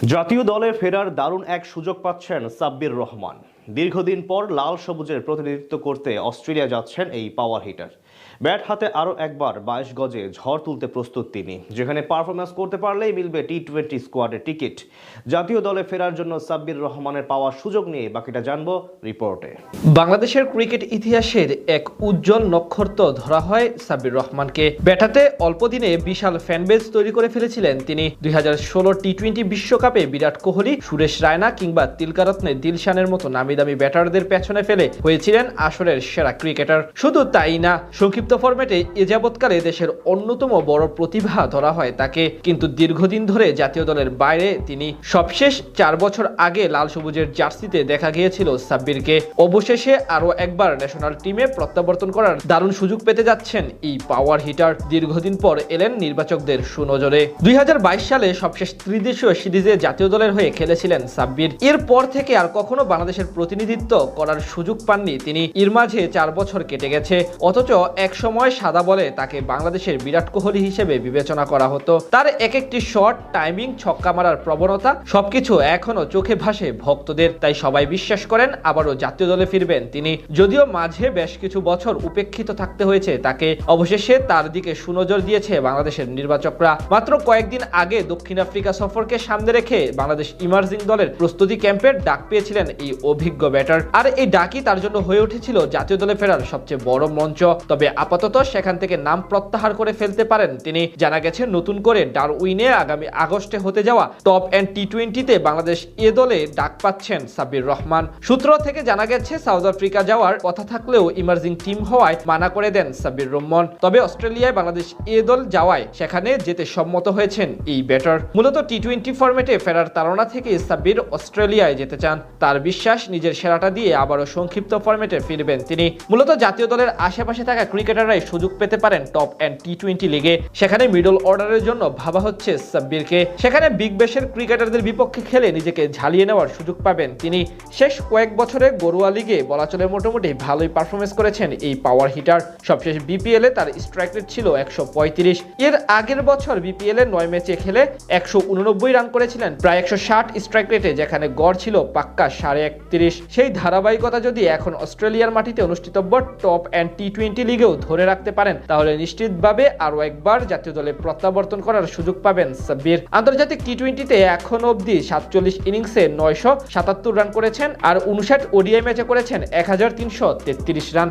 জাতীয় দলে ফেরার দারুণ এক সুযোগ পাচ্ছেন সাব্বির রহমান। দীর্ঘদিন পর লাল সবুজের প্রতিনিধিত্ব করতে অস্ট্রেলিয়া যাচ্ছেন এই পাওয়ার হিটার। ব্যাট হাতে আরও একবার 22 গজে ঝড় তুলতে প্রস্তুত তিনি, যেখানে পারফরমেন্স করতে পারলেই মিলবে টি-20 স্কোয়াডের টিকিট। জাতীয় দলে ফেরার জন্য সাব্বির রহমানের পাওয়ার সুযোগ নিয়ে বাকিটা জানবো রিপোর্টে। বাংলাদেশের ক্রিকেট ইতিহাসের এক উজ্জ্বল নক্ষত্র ধরা হয় সাব্বির রহমানকে। ব্যাটাতে অল্প দিনে বিশাল ফ্যানবেজ তৈরি করে ফেলেছিলেন তিনি। 2016 টি-20 বিশ্বকাপে বিরাট কোহলি, সুরেশ রায়না কিংবা তিলকারত্নে দিলশানের মতো নামি দামি ব্যাটারদের পেছনে ফেলে হয়েছিলেন আসরের সেরা ক্রিকেটার। শুধু তাই না, সংক্ষিপ্ত ফরম্যাটে এ যাবৎকালে দেশের অন্যতম বড় প্রতিভা ধরা হয় তাকে। কিন্তু দীর্ঘদিন ধরে জাতীয় দলের বাইরে তিনি। সবশেষ 4 বছর আগে লাল সবুজের জার্সিতে দেখা গিয়েছিল সাব্বিরকে। অবশেষে আরও একবার ন্যাশনাল টিমে প্রত্যাবর্তন করার দারুণ সুযোগ পেতে যাচ্ছেন এই পাওয়ার হিটার। দীর্ঘদিন পর এলেন নির্বাচকদের সুনজরে। 2022 সালে সবশেষ ত্রিদেশীয় সিরিজে জাতীয় দলের হয়ে খেলেছিলেন সাব্বির। এরপর থেকে আর কখনো বাংলাদেশের প্রতিনিধিত্ব করার সুযোগ পাননি তিনি। এর মাঝে 4 বছর কেটে গেছে, অথচ এক সময় সাদা বলে তাকে বাংলাদেশের বিরাট কোহলি হিসেবে বিবেচনা করা হতো। তার এক একটি শট, টাইমিং, ছক্কা মারার প্রবণতা সবকিছু এখনো চোখে ভাসে ভক্তদের। তাই সবাই বিশ্বাস করেন আবারও জাতীয় দলে ফিরবেন তিনি। যদিও মাঝে বেশ কিছু বছর উপেক্ষিত থাকতে হয়েছে তাকে, অবশেষে তার দিকে সুনজর দিয়েছে বাংলাদেশের নির্বাচকরা। মাত্র কয়েকদিন আগে দক্ষিণ আফ্রিকা সফরকে সামনে রেখে বাংলাদেশ ইমার্জিং দলের প্রস্তুতি ক্যাম্পের ডাক পেয়েছিলেন এই অভিজ্ঞ ব্যাটার। আর এই ডাকই তার জন্য হয়ে উঠেছিল জাতীয় দলে ফেরার সবচেয়ে বড় মঞ্চ। তবে আপাতত সেখান থেকে নাম প্রত্যাহার করে ফেলতে পারেন তিনি। জানা গেছে নতুন করে ডারউইনে আগামী আগস্টে হতে যাওয়া টপ এন্ড টি-20তে বাংলাদেশ এ দলে ডাক পাচ্ছেন সাব্বির রহমান। সূত্র থেকে জানা গেছে সাউথ আফ্রিকা যাওয়ার কথা থাকলেও ইমার্জিং টিম হওয়ায় মানা করে দেন সাব্বির রহমান। তবে অস্ট্রেলিয়ায় বাংলাদেশ এ দল যাওয়ায় সেখানে যেতে সম্মত হয়েছেন এই ব্যাটার। মূলত টি-20 ফরম্যাটে ফেরার তাড়না থেকে সাব্বির অস্ট্রেলিয়ায় যেতে চান। তার বিশ্বাস নিজের সেরাটা দিয়ে আবারও সংক্ষিপ্ত ফরম্যাটে ফিরবেন তিনি। মূলত জাতীয় দলের আশেপাশে থাকা ক্রিকেটাররাই সুযোগ পেতে পারেন টপ এন্ড টি-20 লিগে। সেখানে মিডল অর্ডারের জন্য ভাবা হচ্ছে সাব্বিরকে। সেখানে বিগ ব্যাশের ক্রিকেটারদের বিপক্ষে খেলে নিজেকে ঝালিয়ে নেওয়ার সুযোগ পাবেন তিনি। শেষ কয়েক বছরে ঘরোয়া লিগে বলা চলে মোটামুটি ভালোই পারফরমেন্স করেছেন এই পাওয়ার হিটার। সবশেষ বিপিএল এ তার স্ট্রাইক রেট ছিল 135। এর আগের বছর বিপিএল এ 9 ম্যাচে খেলে 189 রান করেছিলেন প্রায় 160 স্ট্রাইক রেটে, যেখানে গড় ছিল পাক্কা 31.5। সেই ধারাবাহিকতা যদি এখন অস্ট্রেলিয়ার মাটিতে অনুষ্ঠিতব্য টপ এন্ড টি-20 লিগেও ধরে রাখতে পারেন, তাহলে নিশ্চিতভাবে আরও একবার জাতীয় দলে প্রত্যাবর্তন করার সুযোগ পাবেন সাব্বির। আন্তর্জাতিক টি-20তে এখনো অবধি 47 ইনিংসে 977 রান করেছেন আর 59 ওডিআই ম্যাচে করেছেন 1333 রান।